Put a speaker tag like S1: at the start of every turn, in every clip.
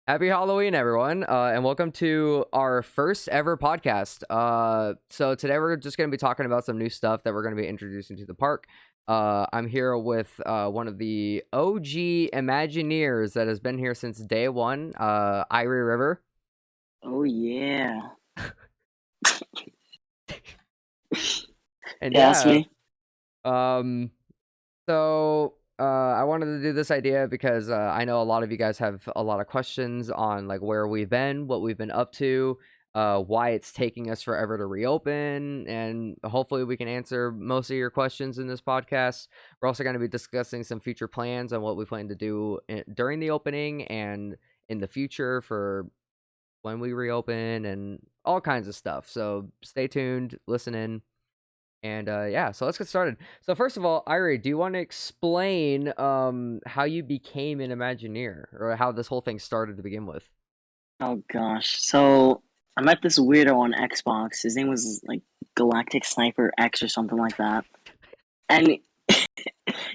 S1: Happy Halloween, everyone, and welcome to our first ever podcast. So today we're just going to be talking about some new stuff that we're going to be introducing to the park. I'm here with one of the OG Imagineers that has been here since day one, IrieRiver.
S2: Oh yeah.
S1: And
S2: Yeah, that's
S1: yeah,
S2: me.
S1: um, so I wanted to do this idea because I know a lot of you guys have a lot of questions on like where we've been, what we've been up to, why it's taking us forever to reopen, and hopefully we can answer most of your questions in this podcast. We're also going to be discussing some future plans on what we plan to do during the opening and in the future for when we reopen and all kinds of stuff. So stay tuned, listen in. And yeah, so let's get started. So first of all, Irie, do you want to explain how you became an Imagineer or how this whole thing started to begin with?
S2: Oh gosh. So I met this weirdo on Xbox. His name was like Galactic Sniper X or something like that. And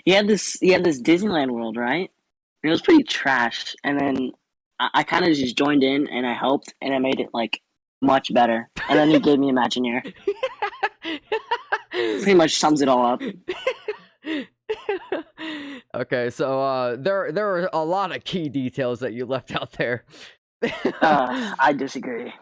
S2: he had this Disneyland world, right? And it was pretty trash. And then I kind of just joined in and I helped and I made it like much better. And then he gave me Imagineer. Pretty much sums it all up.
S1: Okay, so there were a lot of key details that you left out there.
S2: I disagree.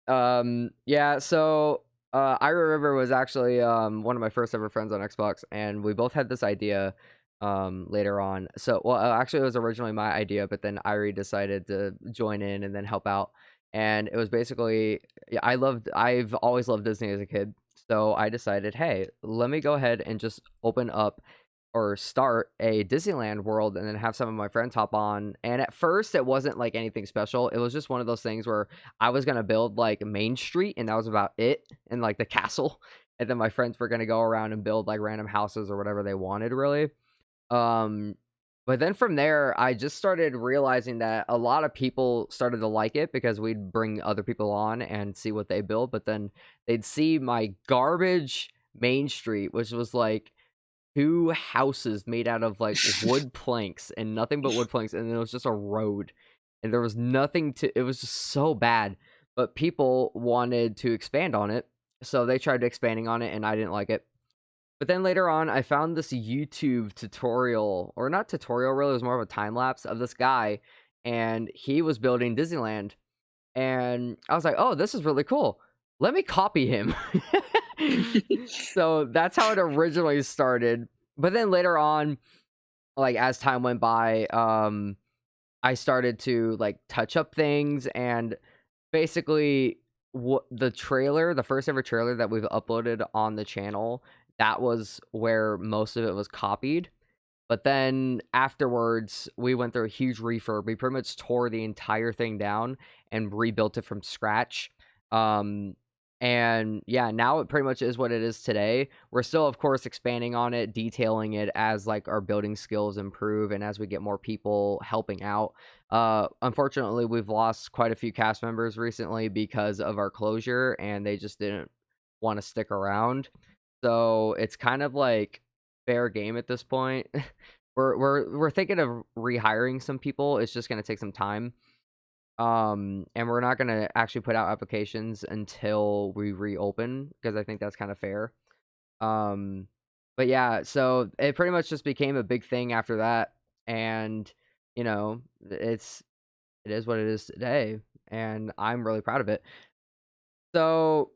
S1: Yeah, so Ira River was actually one of my first ever friends on Xbox, and we both had this idea later on. So well, actually it was originally my idea, but then Irie decided to join in and then help out. And it was basically, yeah, I've always loved Disney as a kid. So I decided, hey, let me go ahead and just open up or start a Disneyland world and then have some of my friends hop on. And at first, it wasn't like anything special. It was just one of those things where I was gonna build like Main Street, and that was about it, and like the castle. And then my friends were gonna go around and build like random houses or whatever they wanted, really. Um, but then from there, I just started realizing that a lot of people started to like it because we'd bring other people on and see what they build. But then they'd see my garbage Main Street, which was like two houses made out of like wood planks and nothing but wood planks, and it was just a road, and there was nothing to. It was just so bad, but people wanted to expand on it, so they tried expanding on it, and I didn't like it. But then later on, I found this YouTube tutorial, or not tutorial, really, it was more of a time lapse of this guy, and he was building Disneyland, and I was like, oh, this is really cool. Let me copy him. So that's how it originally started. But then later on, like as time went by, I started to like touch up things, and basically what the first ever trailer that we've uploaded on the channel, that was where most of it was copied. But then afterwards, we went through a huge refurb. We pretty much tore the entire thing down and rebuilt it from scratch. Um, and yeah, now it pretty much is what it is today. We're still, of course, expanding on it, detailing it as like our building skills improve and as we get more people helping out. Unfortunately, we've lost quite a few cast members recently because of our closure, and they just didn't want to stick around. So it's kind of like fair game at this point. We're thinking of rehiring some people. It's just gonna take some time. And we're not gonna actually put out applications until we reopen because I think that's kind of fair. Um, but yeah, so it pretty much just became a big thing after that, and you know, it is what it is today, and I'm really proud of it. So,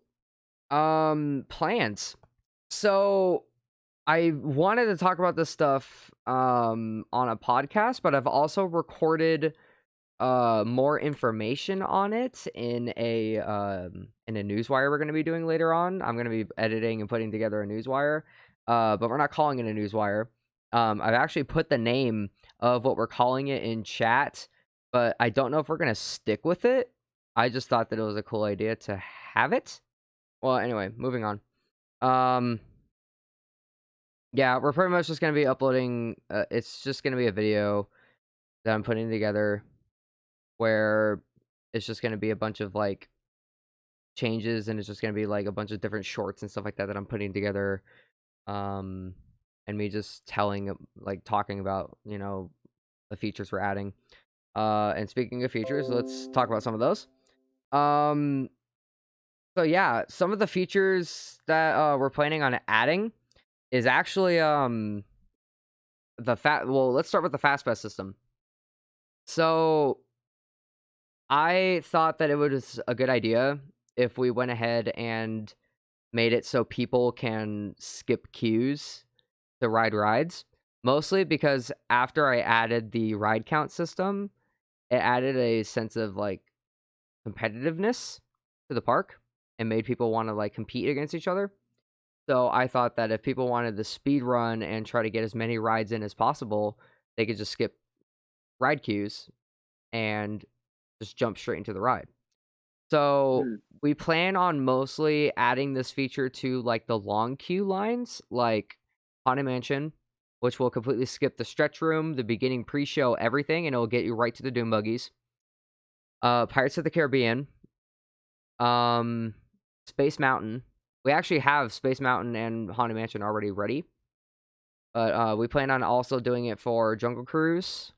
S1: plans. So I wanted to talk about this stuff on a podcast, but I've also recorded more information on it in a newswire we're going to be doing later on. I'm going to be editing and putting together a newswire. But we're not calling it a newswire. I've actually put the name of what we're calling it in chat, but I don't know if we're going to stick with it. I just thought that it was a cool idea to have it. Well, anyway, moving on. Um yeah, we're pretty much just gonna be uploading. It's just gonna be a video that I'm putting together where it's just gonna be a bunch of like changes, and it's just gonna be like a bunch of different shorts and stuff like that that I'm putting together. Um, and me just telling, like, talking about the features we're adding. And speaking of features, let's talk about some of those. Um, so yeah, some of the features that we're planning on adding is actually well, let's start with the Fastpass system. So I thought that it was a good idea if we went ahead and made it so people can skip queues to ride rides. Mostly because after I added the ride count system, it added a sense of like competitiveness to the park and made people want to like compete against each other. So I thought that if people wanted to speed run and try to get as many rides in as possible, they could just skip ride queues and just jump straight into the ride. So
S2: Hmm.
S1: we plan on mostly adding this feature to like the long queue lines, like Haunted Mansion, which will completely skip the stretch room, the beginning pre-show, everything, and it'll get you right to the Doom buggies. Pirates of the Caribbean, um, Space Mountain. We actually have Space Mountain and Haunted Mansion already ready, but we plan on also doing it for Jungle Cruise,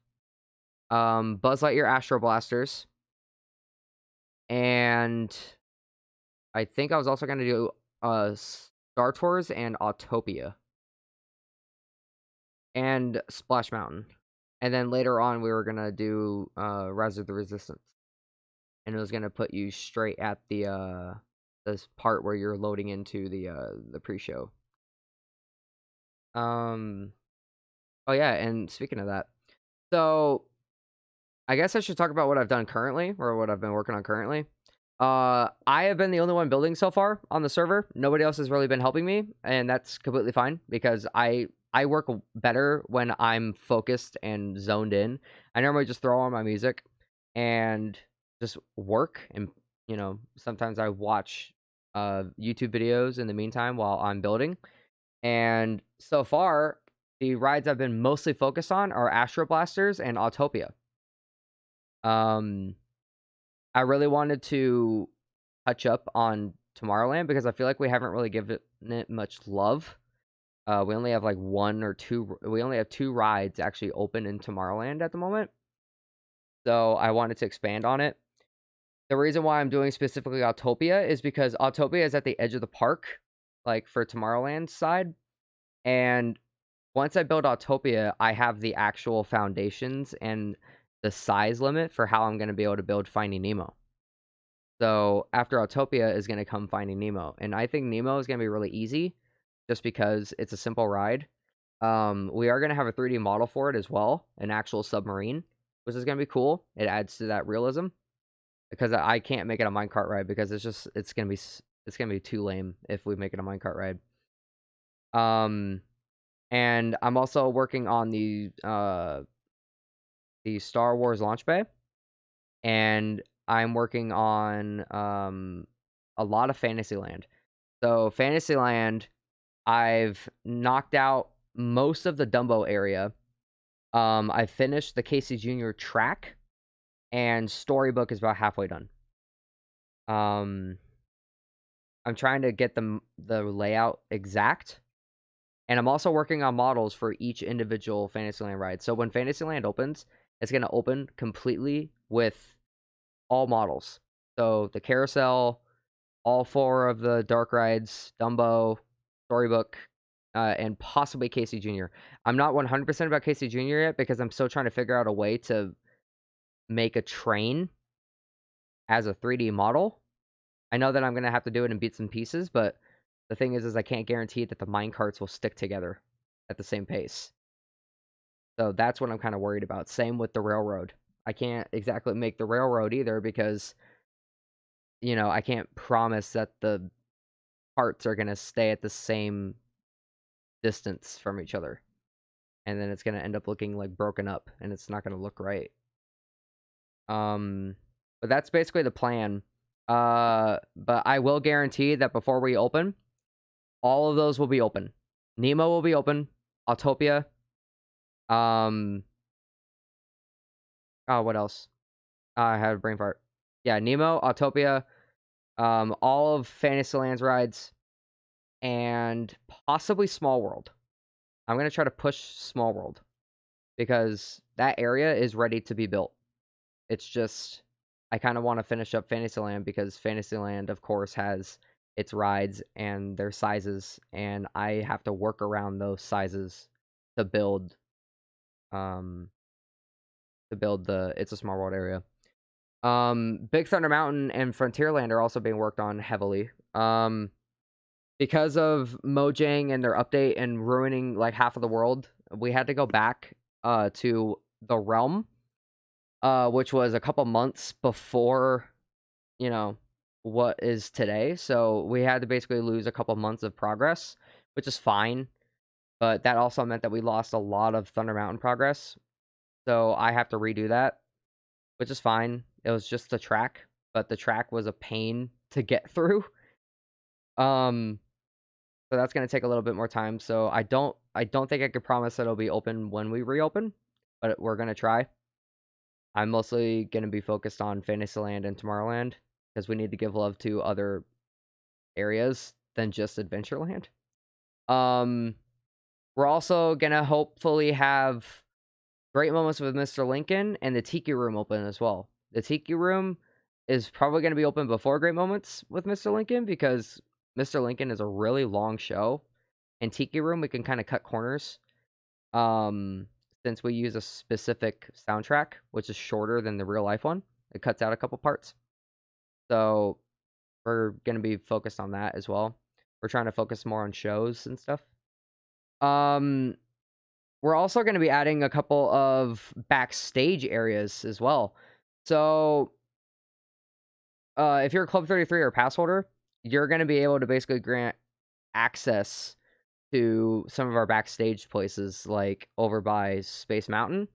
S1: Buzz Lightyear Astro Blasters, and I think I was also gonna do Star Tours and Autopia and Splash Mountain, and then later on we were gonna do Rise of the Resistance, and it was gonna put you straight at the this part where you're loading into the pre-show. Um. Oh yeah, and speaking of that, so I guess I should talk about what I've done currently or what I've been working on currently. I have been the only one building so far on the server. Nobody else has really been helping me, and that's completely fine because I work better when I'm focused and zoned in. I normally just throw on my music and just work, and sometimes I watch YouTube videos in the meantime while I'm building. And so far, the rides I've been mostly focused on are Astro Blasters and Autopia. Um, I really wanted to touch up on Tomorrowland because I feel like we haven't really given it much love. We only have like one or two. We only have two rides actually open in Tomorrowland at the moment. So I wanted to expand on it. The reason why I'm doing specifically Autopia is because Autopia is at the edge of the park, like for Tomorrowland's side. And once I build Autopia, I have the actual foundations and the size limit for how I'm going to be able to build Finding Nemo. So after Autopia is going to come Finding Nemo. And I think Nemo is going to be really easy just because it's a simple ride. We are going to have a 3D model for it as well, an actual submarine, which is going to be cool. It adds to that realism because I can't make it a minecart ride because it's going to be too lame if we make it a minecart ride. And I'm also working on the Star Wars launch bay, and I'm working on a lot of Fantasyland. So Fantasyland, I've knocked out most of the Dumbo area. I finished the Casey Jr. track, and Storybook is about halfway done. I'm trying to get the layout exact, and I'm also working on models for each individual Fantasyland ride. So when Fantasyland opens, it's going to open completely with all models. So the carousel, all four of the dark rides, Dumbo, Storybook, and possibly Casey Jr. I'm not 100% about Casey Jr. yet because I'm still trying to figure out a way to make a train as a 3D model. I know that I'm going to have to do it in bits and pieces, but the thing is I can't guarantee that the minecarts will stick together at the same pace. So that's what I'm kind of worried about. Same with the railroad. I can't exactly make the railroad either because, I can't promise that the parts are going to stay at the same distance from each other. And then it's going to end up looking like broken up and it's not going to look right. But that's basically the plan. But I will guarantee that before we open, all of those will be open. Nemo will be open. Autopia. Oh, what else? I had a brain fart. Yeah, Nemo, Autopia, all of Fantasyland's rides, and possibly Small World. I'm gonna try to push Small World because that area is ready to be built. It's just I kind of want to finish up Fantasyland because Fantasyland, of course, has its rides and their sizes, and I have to work around those sizes to build um the It's a Small World area. Big Thunder Mountain and Frontierland are also being worked on heavily. Because of Mojang and their update and ruining like half of the world, we had to go back to the realm, which was a couple months before, you know, what is today. So we had to basically lose a couple months of progress, which is fine. But that also meant that we lost a lot of Thunder Mountain progress. So I have to redo that, which is fine. It was just a track, but the track was a pain to get through. Um, so that's gonna take a little bit more time. So I don't think I could promise that it'll be open when we reopen, but we're gonna try. I'm mostly gonna be focused on Fantasyland and Tomorrowland because we need to give love to other areas than just Adventureland. Um, we're also gonna hopefully have great moments with Mr. Lincoln and the Tiki Room open as well. The Tiki Room is probably going to be open before Great Moments with Mr. Lincoln because Mr. Lincoln is a really long show. And Tiki Room, we can kind of cut corners. Since we use a specific soundtrack, which is shorter than the real life one, it cuts out a couple parts. So we're going to be focused on that as well. We're trying to focus more on shows and stuff. We're also going to be adding a couple of backstage areas as well. So, if you're a Club 33 or a pass holder, you're going to be able to basically grant access to some of our backstage places, like over by Space Mountain,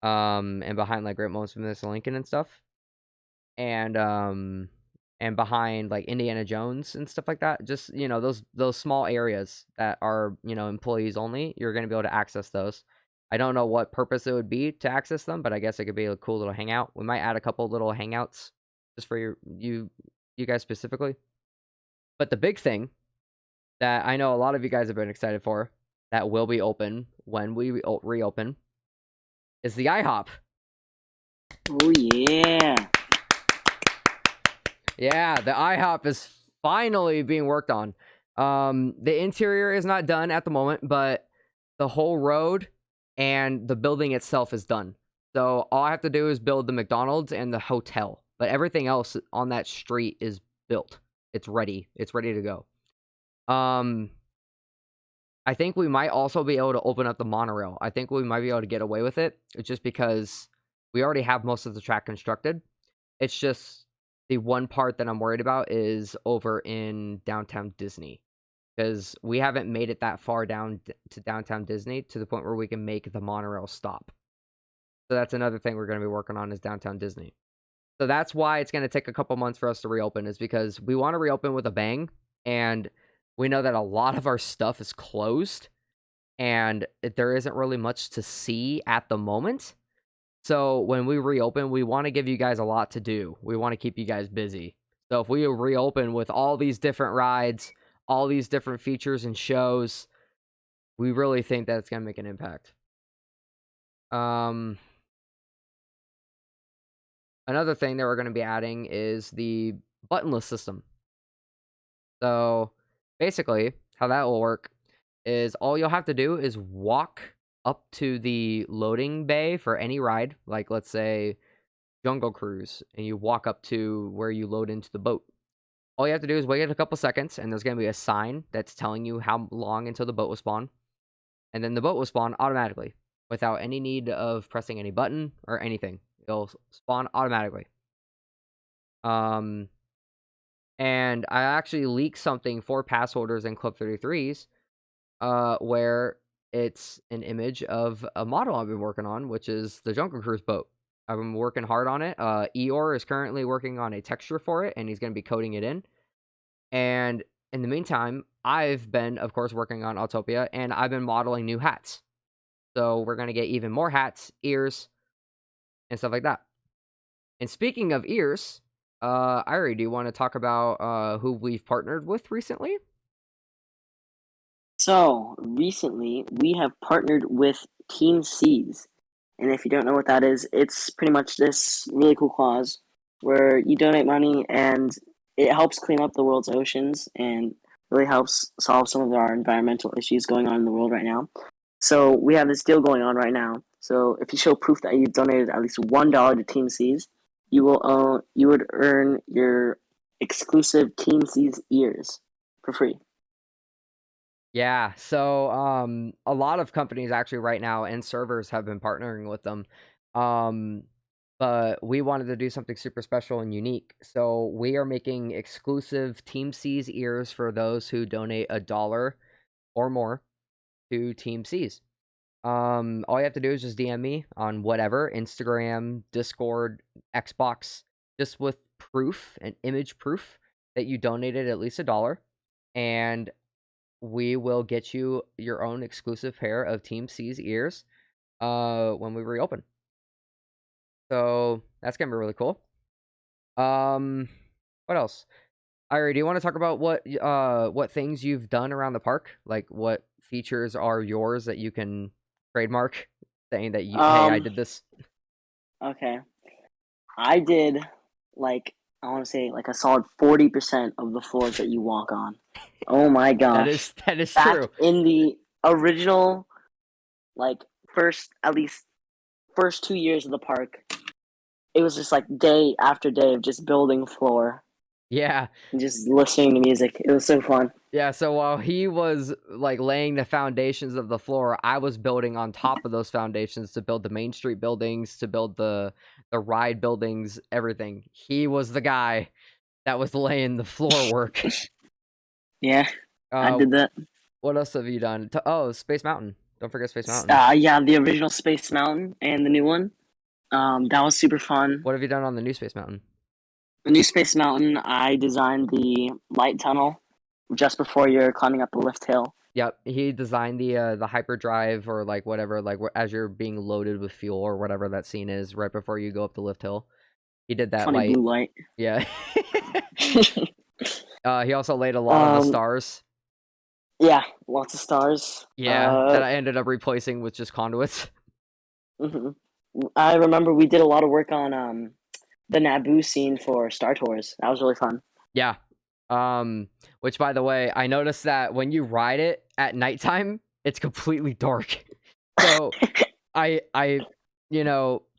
S1: and behind like Great Moments from Mr. Lincoln and stuff, and behind like Indiana Jones and stuff like that. Just those small areas that are employees only. You're going to be able to access those. I don't know what purpose it would be to access them, but I guess it could be a cool little hangout. We might add a couple little hangouts just for you guys specifically. But the big thing that I know a lot of you guys have been excited for that will be open when we reopen is the Ihop.
S2: Oh yeah.
S1: Yeah, the Ihop is finally being worked on. The interior is not done at the moment, but the whole road and the building itself is done. So all I have to do is build the McDonald's and the hotel, but everything else on that street is built. It's ready. It's ready to go. I think we might also be able to open up the monorail. I think we might be able to get away with it. It's just because we already have most of the track constructed. It's just the one part that I'm worried about is over in downtown Disney, because we haven't made it that far down to downtown Disney to the point where we can make the monorail stop. So that's another thing we're going to be working on is downtown Disney. So that's why it's going to take a couple months for us to reopen, is because we want to reopen with a bang, and we know that a lot of our stuff is closed and there isn't really much to see at the moment. So when we reopen, we want to give you guys a lot to do. We want to keep you guys busy. So if we reopen with all these different rides, all these different features and shows, we really think that it's going to make an impact. Another thing that we're going to be adding is the Buttonless System. So basically, how that will work is all you'll have to do is walk up to the loading bay for any ride, like let's say Jungle Cruise, and you walk up to where you load into the boat. All you have to do is wait a couple seconds, and there's going to be a sign that's telling you how long until the boat will spawn. And then the boat will spawn automatically without any need of pressing any button or anything. It'll spawn automatically. And I actually leaked something for pass holders and Club 33s, where it's an image of a model I've been working on, which is the Jungle Cruise boat. I've been working hard on it. Eeyore is currently working on a texture for it, and he's going to be coding it in. And in the meantime, I've been, of course, working on Autopia, and I've been modeling new hats. So we're going to get even more hats, ears, and stuff like that. And speaking of ears, Irie, do you want to talk about who we've partnered with recently?
S2: So recently we have partnered with Team C's, And if you don't know what that is, it's pretty much this really cool cause where you donate money and it helps clean up the world's oceans and really helps solve some of our environmental issues going on in the world right now. So we have this deal going on right now. So if you show proof that you've donated at least $1 to Team C's, you would earn your exclusive Team C's ears for free.
S1: Yeah, so a lot of companies actually right now and servers have been partnering with them. But we wanted to do something super special and unique. So we are making exclusive Team C's ears for those who donate $1 or more to Team C's. All you have to do is just DM me on whatever, Instagram, Discord, Xbox, just with proof, an image proof that you donated at least $1, and we will get you your own exclusive pair of Team C's ears when we reopen. So that's gonna be really cool. What else? Irie, do you want to talk about what things you've done around the park? Like what features are yours that you can trademark, saying that hey, I did this.
S2: Okay. I did I want to say like a solid 40% of the floors that you walk on. Oh my gosh.
S1: That is
S2: Back
S1: true.
S2: in the original first 2 years of the park, it was just like day after day of just building floor
S1: Yeah.
S2: and just listening to music. It was so fun.
S1: Yeah, so while he was like laying the foundations of the floor, I was building on top of those foundations to build the Main Street buildings, to build the ride buildings, everything. He was the guy that was laying the floor work.
S2: Yeah, I did that.
S1: What else have you done? Space Mountain. Don't forget Space Mountain.
S2: Yeah, the original Space Mountain and the new one. That was super fun.
S1: What have you done on the new Space Mountain?
S2: The new Space Mountain, I designed the light tunnel just before you're climbing up the lift hill.
S1: Yep, he designed the hyperdrive or like whatever, like as you're being loaded with fuel or whatever that scene is right before you go up the lift hill. He did that
S2: Funny
S1: light.
S2: blue light.
S1: Yeah. He also laid a lot of the stars.
S2: Yeah, lots of stars.
S1: Yeah, that I ended up replacing with just conduits.
S2: I remember we did a lot of work on the Naboo scene for Star Tours. That was really fun.
S1: Yeah. Which by the way, I noticed that when you ride it at nighttime, it's completely dark. So I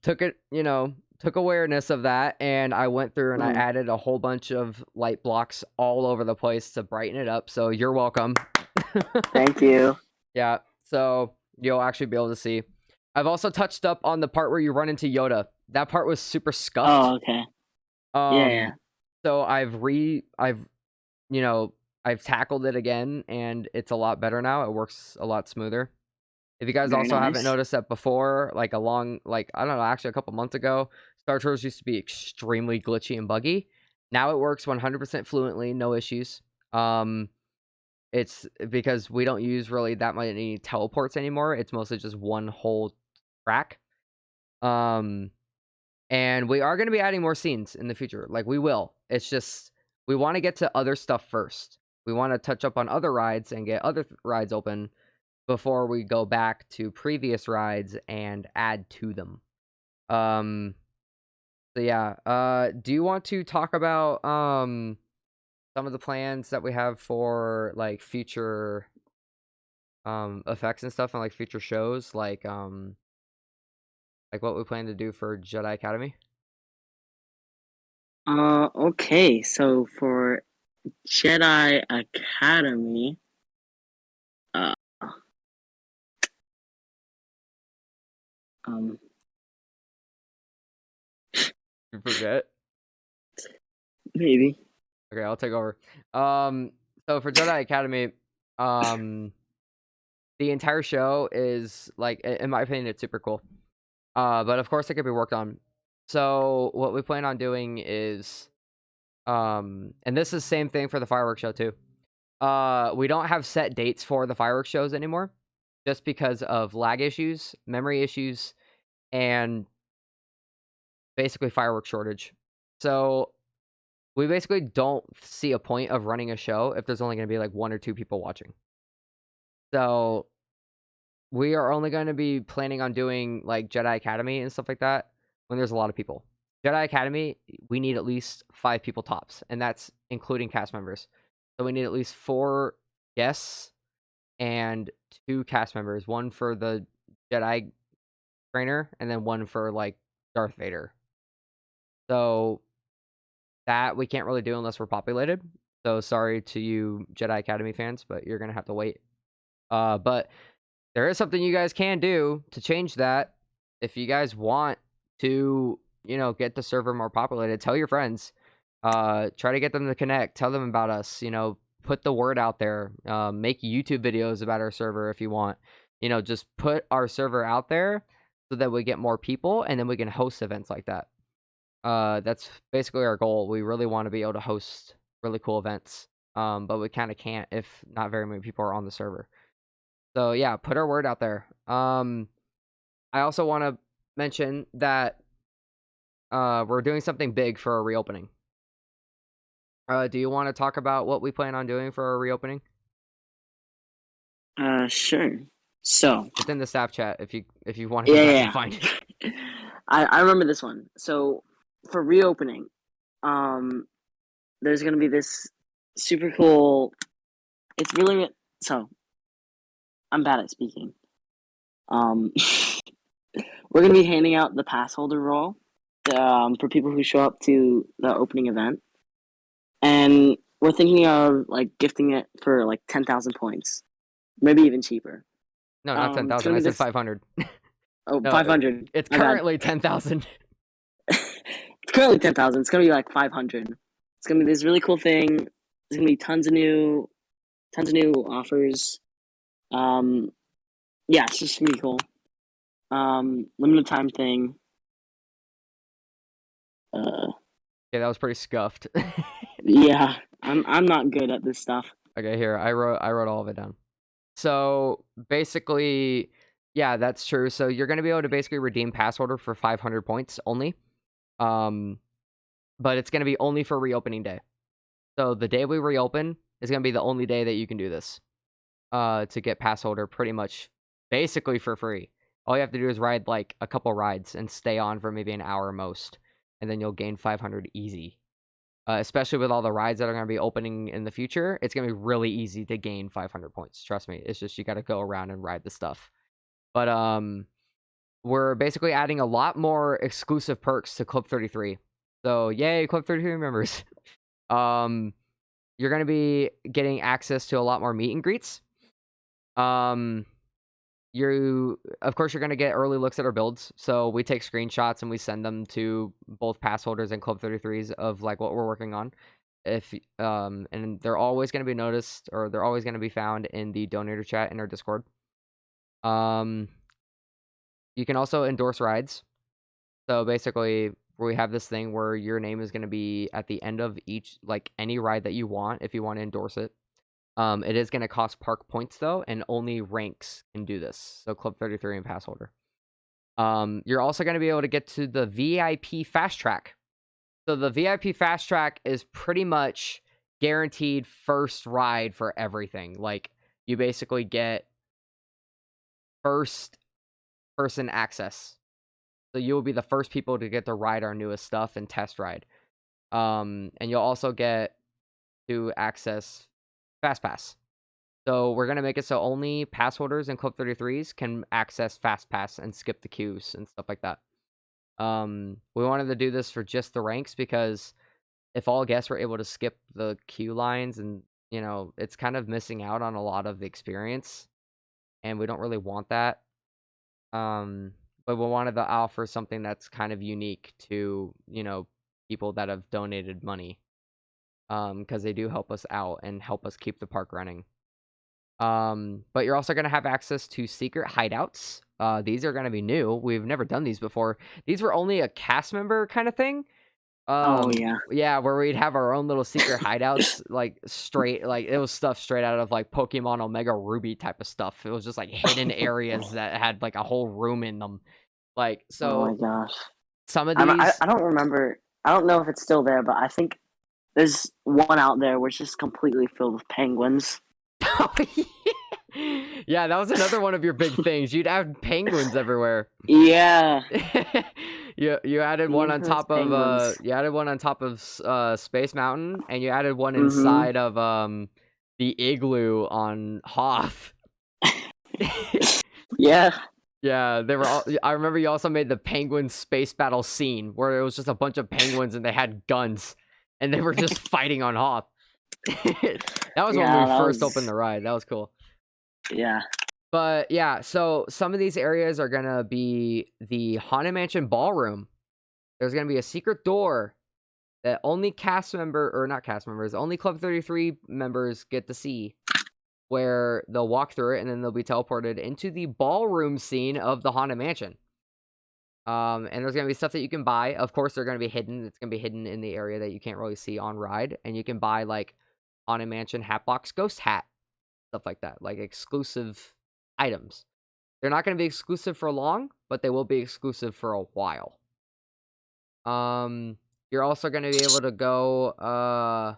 S1: took awareness of that, and I went through and I added a whole bunch of light blocks all over the place to brighten it up. So you're welcome.
S2: Thank you.
S1: Yeah, so you'll actually be able to see. I've also touched up on the part where you run into Yoda. That part was super scuffed.
S2: Oh, okay. Yeah.
S1: So I've tackled it again, and it's a lot better now. It works a lot smoother. If you guys haven't noticed that before, like I don't know, actually a couple months ago, Star Tours used to be extremely glitchy and buggy. Now it works 100% fluently, no issues. It's because we don't use really that many teleports anymore. It's mostly just one whole track. And we are going to be adding more scenes in the future. Like we will. It's just we want to get to other stuff first. We want to touch up on other rides and get other rides open before we go back to previous rides and add to them. So yeah, do you want to talk about some of the plans that we have for like future effects and stuff and like future shows, like what we plan to do for Jedi Academy?
S2: Okay, so for Jedi Academy,
S1: You forget?
S2: Maybe.
S1: Okay, I'll take over. So for Jedi Academy, the entire show is like, in my opinion, it's super cool. But of course it could be worked on. So what we plan on doing is, and this is the same thing for the fireworks show too. We don't have set dates for the fireworks shows anymore, just because of lag issues, memory issues, and basically fireworks shortage. So we basically don't see a point of running a show if there's only going to be like 1 or 2 people watching. So we are only going to be planning on doing like Jedi Academy and stuff like that when there's a lot of people. Jedi Academy, we need at least 5 people tops, and that's including cast members. So we need at least 4 guests and 2 cast members, one for the Jedi trainer and then one for like Darth Vader. So that we can't really do unless we're populated. So sorry to you Jedi Academy fans, but you're gonna have to wait. But there is something you guys can do to change that. If you guys want to, get the server more populated, tell your friends. Try to get them to connect. Tell them about us. Put the word out there. Make YouTube videos about our server if you want. Just put our server out there so that we get more people, and then we can host events like that. That's basically our goal. We really want to be able to host really cool events, but we kind of can't if not very many people are on the server. So yeah, put our word out there. I also want to mention that we're doing something big for our reopening. Do you want to talk about what we plan on doing for our reopening?
S2: Sure. So
S1: It's in the staff chat if you want to go back
S2: yeah,
S1: and find it.
S2: I remember this one. So for reopening, there's gonna be this super cool. It's really so. I'm bad at speaking. We're gonna be handing out the pass holder roll for people who show up to the opening event, and we're thinking of like gifting it for like 10,000 points, maybe even cheaper.
S1: No, not
S2: It's
S1: 10,000.
S2: gonna
S1: I
S2: be
S1: said
S2: this.
S1: 500.
S2: Oh,
S1: No,
S2: 500.
S1: it's
S2: My bad.
S1: currently 10,000.
S2: It's currently 10,000. It's gonna be like 500. It's gonna be this really cool thing. There's gonna be tons of new offers. Yeah, it's just gonna be cool. Limited time thing.
S1: Yeah, that was pretty scuffed.
S2: Yeah, I'm not good at this stuff.
S1: Okay, here I wrote all of it down. So basically, yeah, that's true. So you're gonna be able to basically redeem pass holder for 500 points only. But it's gonna be only for reopening day. So the day we reopen is gonna be the only day that you can do this. To get pass holder pretty much basically for free. All you have to do is ride like a couple rides and stay on for maybe an hour most, and then you'll gain 500 easy. Especially with all the rides that are going to be opening in the future, it's going to be really easy to gain 500 points. Trust me. It's just you got to go around and ride the stuff. But we're basically adding a lot more exclusive perks to Club 33. So yay, Club 33 members. You're going to be getting access to a lot more meet and greets. Of course, you're going to get early looks at our builds. So we take screenshots and we send them to both pass holders and Club 33s of like what we're working on. And they're always going to be noticed, or they're always going to be found in the donator chat in our Discord. You can also endorse rides. So basically, we have this thing where your name is going to be at the end of each, like any ride that you want, if you want to endorse it. It is going to cost park points though, and only ranks can do this. So Club 33 and pass holder. You're also going to be able to get to the VIP fast track. So the VIP fast track is pretty much guaranteed first ride for everything. Like you basically get first person access. So you will be the first people to get to ride our newest stuff and test ride. And you'll also get to access Fastpass. So we're going to make it so only pass holders and Club 33s can access Fastpass and skip the queues and stuff like that. We wanted to do this for just the ranks because if all guests were able to skip the queue lines, and it's kind of missing out on a lot of the experience, and we don't really want that. But we wanted to offer something that's kind of unique to people that have donated money, because they do help us out and help us keep the park running. But you're also going to have access to secret hideouts. These are going to be new. We've never done these before. These were only a cast member kind of thing.
S2: Oh yeah.
S1: Yeah, where we'd have our own little secret hideouts, like it was stuff straight out of like Pokemon Omega Ruby type of stuff. It was just like hidden areas that had like a whole room in them. Like, so
S2: Oh my gosh.
S1: some of
S2: I
S1: these,
S2: don't remember. I don't know if it's still there, but I think there's one out there where it's just completely filled with penguins.
S1: Oh, yeah. Yeah, that was another one of your big things. You'd have penguins everywhere.
S2: Yeah.
S1: You added
S2: The
S1: one on
S2: infamous
S1: top of
S2: penguins.
S1: Space Mountain, and you added one
S2: Mm-hmm.
S1: inside of the igloo on Hoth.
S2: Yeah.
S1: Yeah, they were all. I remember you also made the penguin space battle scene where it was just a bunch of penguins and they had guns and they were just fighting on Hoth. That was when we
S2: Yeah, that
S1: first opened
S2: was.
S1: the ride. That was cool.
S2: Yeah.
S1: But yeah, so some of these areas are gonna be the Haunted Mansion Ballroom. There's gonna be a secret door that only cast member, or not cast members, only Club 33 members get to see, where they'll walk through it and then they'll be teleported into the ballroom scene of the Haunted Mansion. And there's gonna be stuff that you can buy. Of course, they're gonna be hidden. It's gonna be hidden in the area that you can't really see on ride, and you can buy like Haunted Mansion Hatbox Ghost Hat, stuff like that, like exclusive items. They're not gonna be exclusive for long, but they will be exclusive for a while. You're also gonna be able to go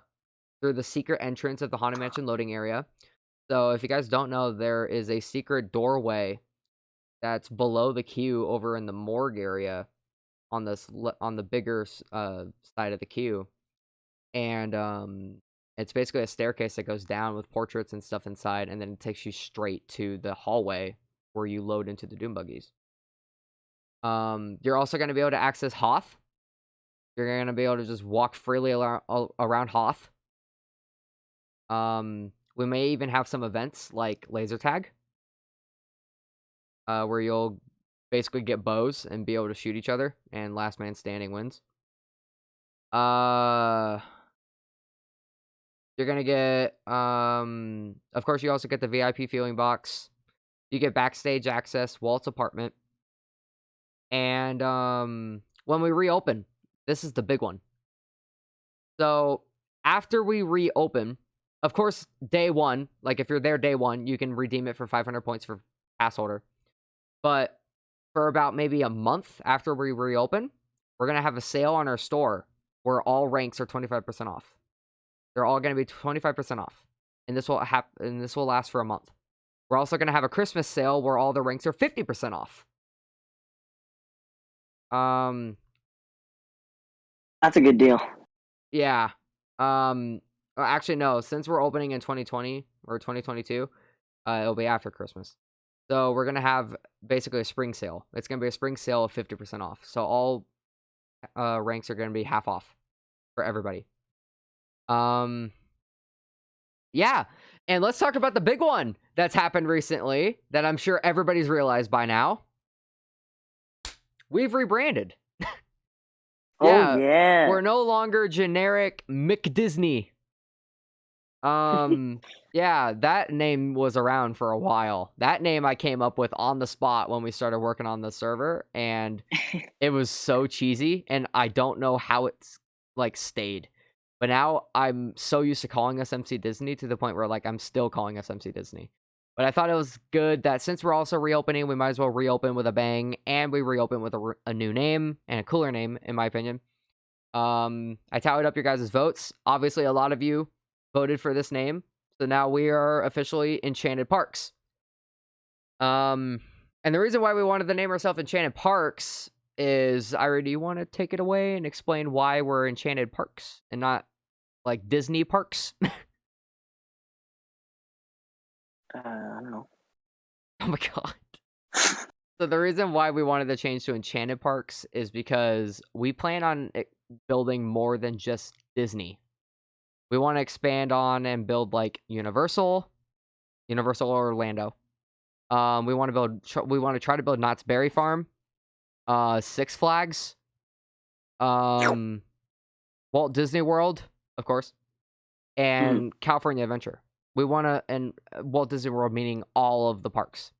S1: through the secret entrance of the Haunted Mansion loading area. So if you guys don't know, there is a secret doorway that's below the queue over in the morgue area on on the bigger side of the queue, and it's basically a staircase that goes down with portraits and stuff inside, and then it takes you straight to the hallway where you load into the doom buggies. You're also going to be able to access Hoth. You're going to be able to just walk freely around Hoth. We may even have some events like laser tag, where you'll basically get bows and be able to shoot each other, and last man standing wins. You're gonna get, of course, you also get the VIP feeling box. You get backstage access, Walt's apartment, and when we reopen, this is the big one. So after we reopen, of course, day one, like if you're there day one, you can redeem it for 500 points for pass holder. But for about maybe a month after we reopen, we're gonna have a sale on our store where all ranks are 25% off. They're all going to be 25% off. And this will happen, and this will last for a month. We're also going to have a Christmas sale where all the ranks are 50% off.
S2: That's a good deal.
S1: Yeah. Actually no, since we're opening in 2020 or 2022, it'll be after Christmas. So we're going to have basically a spring sale. It's going to be a spring sale of 50% off. So all ranks are going to be half off for everybody. Yeah, and let's talk about the big one that's happened recently that I'm sure everybody's realized by now. We've rebranded.
S2: Oh
S1: Yeah,
S2: yeah.
S1: we're no longer generic McDisney. Yeah, that name was around for a while. That name I came up with on the spot when we started working on the server, and it was so cheesy, and I don't know how it's like stayed. But now I'm so used to calling us MC Disney to the point where like I'm still calling us MC Disney. But I thought it was good that since we're also reopening, we might as well reopen with a bang, and we reopen with a new name and a cooler name, in my opinion. I tallied up your guys' votes. Obviously, a lot of you voted for this name, so now we are officially Enchanted Parks. And the reason why we wanted to name ourselves Enchanted Parks is, Irie, do you want to take it away and explain why we're Enchanted Parks and not like Disney Parks?
S2: I don't know.
S1: Oh my god. So the reason why we wanted to change to Enchanted Parks is because we plan on building more than just Disney. We want to expand on and build like Universal Orlando. We want to try to build Knott's Berry Farm, Six Flags, Walt Disney World, of course,
S2: Mm.
S1: and California Adventure. We want to, and Walt Disney World meaning all of the parks.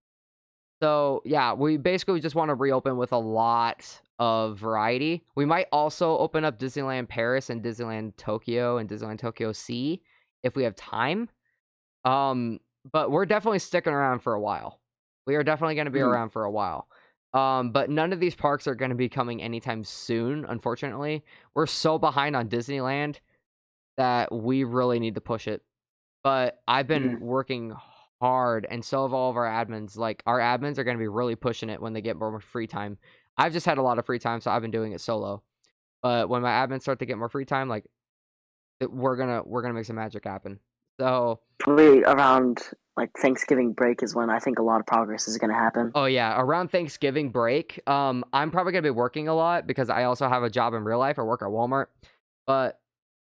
S1: So yeah, we basically just want to reopen with a lot of variety. We might also open up Disneyland Paris and Disneyland Tokyo and Disneyland Tokyo Sea if we have time. But we're definitely sticking around for a while. We are definitely going to be
S2: Mm.
S1: around for a while. But none of these parks are going to be coming anytime soon, unfortunately. We're so behind on Disneyland that we really need to push it. But I've been
S2: Mm.
S1: working hard, and so have all of our admins. Like, our admins are gonna be really pushing it when they get more free time. I've just had a lot of free time, so I've been doing it solo. But when my admins start to get more free time, like, we're gonna make some magic happen. So,
S2: Probably around like Thanksgiving break is when I think a lot of progress is going to happen.
S1: oh yeah, around Thanksgiving break, I'm probably gonna be working a lot because I also have a job in real life. I work at Walmart, but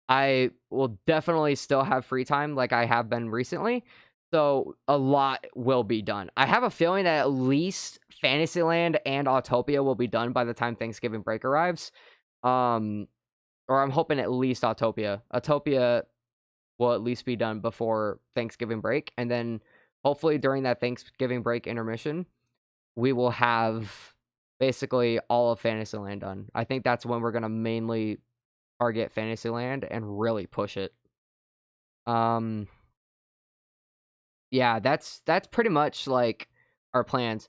S1: I will definitely still have free time like I have been recently. So a lot will be done. I have a feeling that at least Fantasyland and Autopia will be done by the time Thanksgiving break arrives. Um, or I'm hoping at least Autopia. Autopia will at least be done before Thanksgiving break, and then hopefully during that Thanksgiving break intermission, we will have basically all of Fantasyland done. I think that's when we're gonna mainly target Fantasyland and really push it. Um, yeah, that's pretty much like our plans.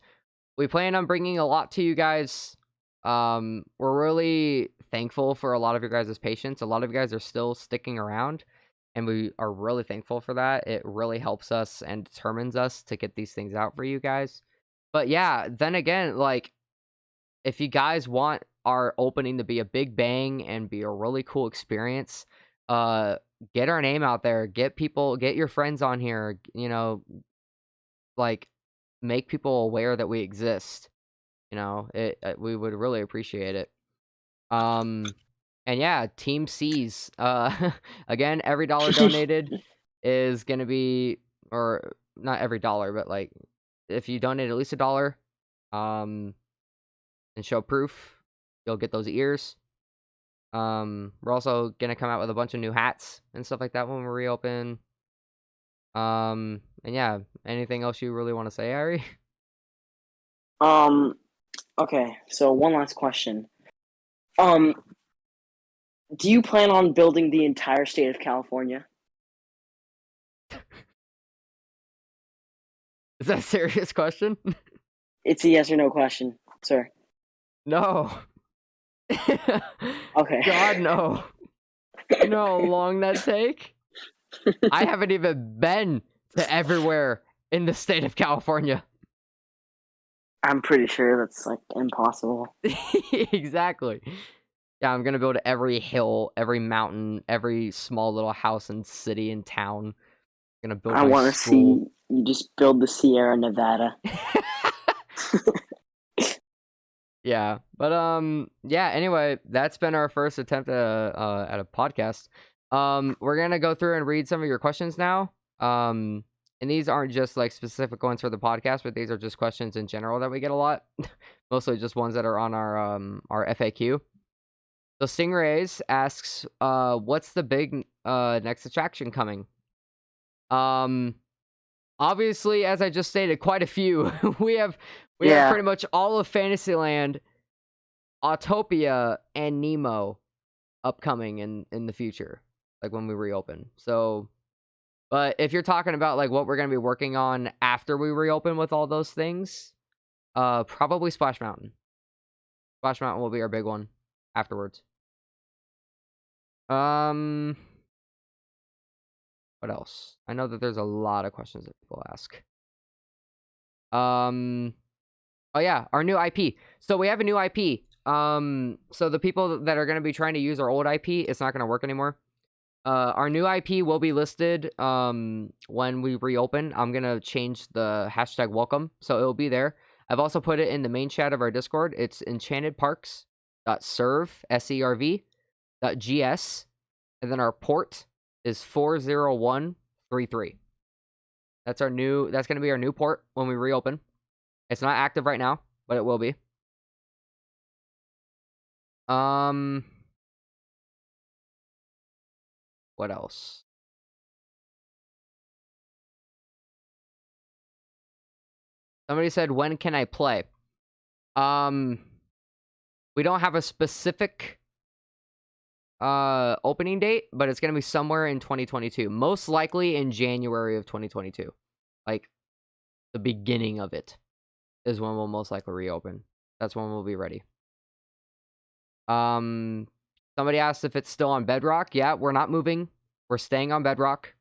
S1: We plan on bringing a lot to you guys. We're really thankful for a lot of your guys' patience. A lot of you guys are still sticking around, and we are really thankful for that. It really helps us and determines us to get these things out for you guys. But yeah, then again, like, if you guys want our opening to be a big bang and be a really cool experience, uh, get our name out there, get your friends on here, like, make people aware that we exist. We would really appreciate it. Um, and yeah, Team C's. Again, every dollar donated is gonna be, or not every dollar, but like, if you donate at least $1, um, and show proof, you'll get those ears. We're also gonna come out with a bunch of new hats and stuff like that when we reopen. And yeah, anything else you really want to say, Ari?
S2: Um, okay, so one last question. Um, do you plan on building the entire state of California?
S1: Is that a serious question?
S2: It's a yes or no question, sir.
S1: No.
S2: Okay.
S1: God, no. You know how long that take? I haven't even been to everywhere in the state of California.
S2: I'm pretty sure that's like impossible.
S1: Exactly. Yeah, I'm gonna build every hill, every mountain, every small little house and city and town. Gonna build
S2: I
S1: my
S2: want to
S1: school.
S2: see you just build the Sierra Nevada.
S1: Yeah, but yeah. Anyway, that's been our first attempt at a podcast. We're gonna go through and read some of your questions now. And these aren't just like specific ones for the podcast, but these are just questions in general that we get a lot. Mostly just ones that are on our FAQ. So Stingrays asks, what's the big next attraction coming? Obviously, as I just stated, quite a few. we have
S2: Yeah.
S1: pretty much all of Fantasyland, Autopia, and Nemo upcoming in the future, like when we reopen. So, but if you're talking about like what we're gonna be working on after we reopen with all those things, probably Splash Mountain. Splash Mountain will be our big one afterwards. Um, what else? I know that there's a lot of questions that people ask. Oh yeah, our new IP. So we have a new IP. So the people that are going to be trying to use our old IP, it's not going to work anymore. Our new IP will be listed when we reopen. I'm going to change the hashtag welcome, so it'll be there. I've also put it in the main chat of our Discord. It's enchantedparks.serv, S-E-R-V, .gs, and then our port is 40133. That's going to be our new port when we reopen. It's not active right now, but it will be. What else? Somebody said, when can I play? We don't have a specific opening date, but it's going to be somewhere in 2022. Most likely in January of 2022. Like, the beginning of it is when we'll most likely reopen. That's when we'll be ready. Somebody asked if it's still on Bedrock. Yeah, we're not moving. We're staying on Bedrock,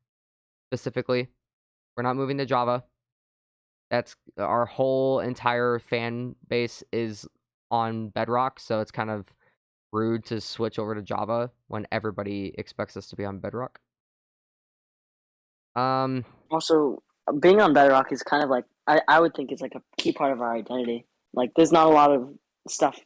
S1: specifically. We're not moving to Java. That's our whole entire fan base is on Bedrock, so it's kind of rude to switch over to Java when everybody expects us to be on Bedrock.
S2: Also, being on Bedrock is kind of like I would think it's like a key part of our identity. Like, there's not a lot of stuff.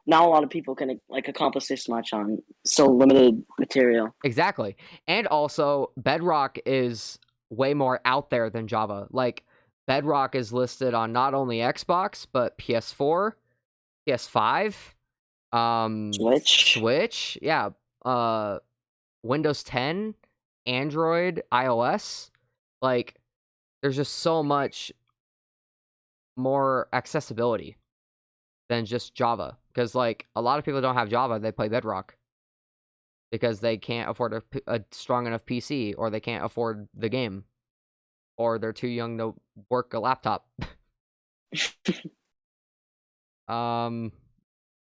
S2: Not a lot of people can like accomplish this much on so limited material.
S1: Exactly. And also, Bedrock is way more out there than Java. Like, Bedrock is listed on not only Xbox, but PS4, PS5,
S2: Switch.
S1: Switch, yeah, Windows 10, Android, iOS. Like, there's just so much more accessibility than just Java. Because, like, a lot of people don't have Java, they play Bedrock. Because they can't afford a strong enough PC, or they can't afford the game, or they're too young to work a laptop.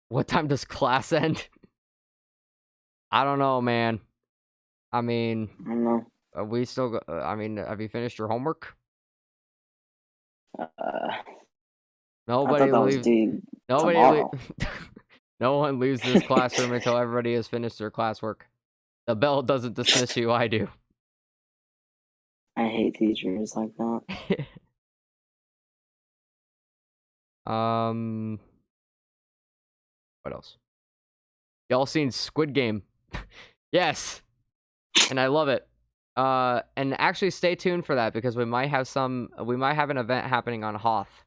S1: What time does class end? I don't know, man. I mean,
S2: I don't know.
S1: we still. I mean, have you finished your homework?
S2: I thought
S1: Nobody
S2: that was
S1: leaves.
S2: due
S1: Nobody leave.
S2: tomorrow.
S1: No one leaves this classroom until everybody has finished their classwork. The bell doesn't dismiss you. I do.
S2: I hate teachers like that.
S1: What else? Y'all seen Squid Game? Yes, and I love it. And actually stay tuned for that because we might have an event happening on Hoth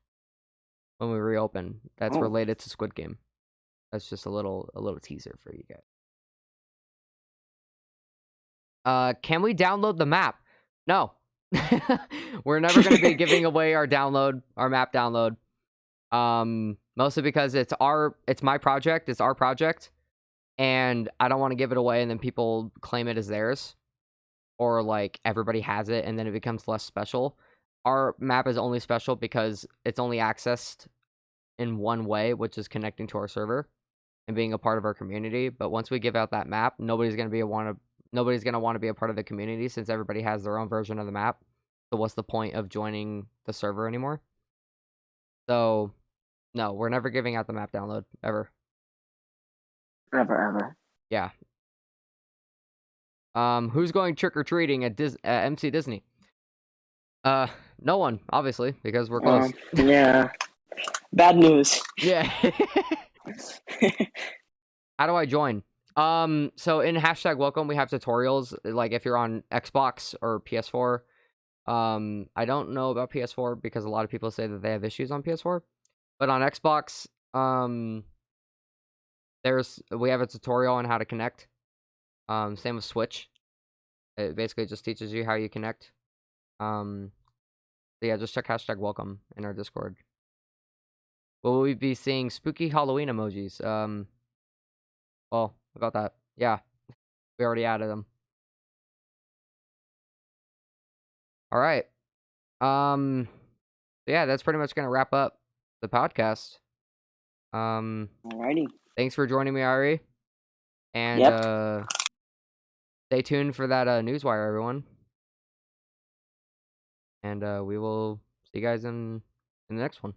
S1: when we reopen that's
S2: Oh,
S1: related to Squid Game. That's just a little teaser for you guys. Can we download the map? No. We're never going to be giving away our map download. Mostly because it's my project, it's our project, and I don't want to give it away and then people claim it as theirs, or like everybody has it and then it becomes less special. Our map is only special because it's only accessed in one way, which is connecting to our server and being a part of our community. But once we give out that map, nobody's gonna want to be a part of the community since everybody has their own version of the map. So what's the point of joining the server anymore? So no, we're never giving out the map download ever.
S2: ever.
S1: Yeah. Who's going trick or treating at MC Disney? No one, obviously, because we're closed.
S2: Yeah. Bad news.
S1: Yeah. How do I join? So in #welcome we have tutorials. Like if you're on Xbox or PS4. I don't know about PS4 because a lot of people say that they have issues on PS4. But on Xbox, we have a tutorial on how to connect. Same with Switch. It basically just teaches you how you connect. So yeah, just check #welcome in our Discord. Will we be seeing spooky Halloween emojis? Well, about that. Yeah, we already added them. All right. Yeah, that's pretty much gonna wrap up the podcast.
S2: Alrighty.
S1: Thanks for joining me, Ari. And
S2: Yep.
S1: stay tuned for that newswire, everyone. And we will see you guys in the next one.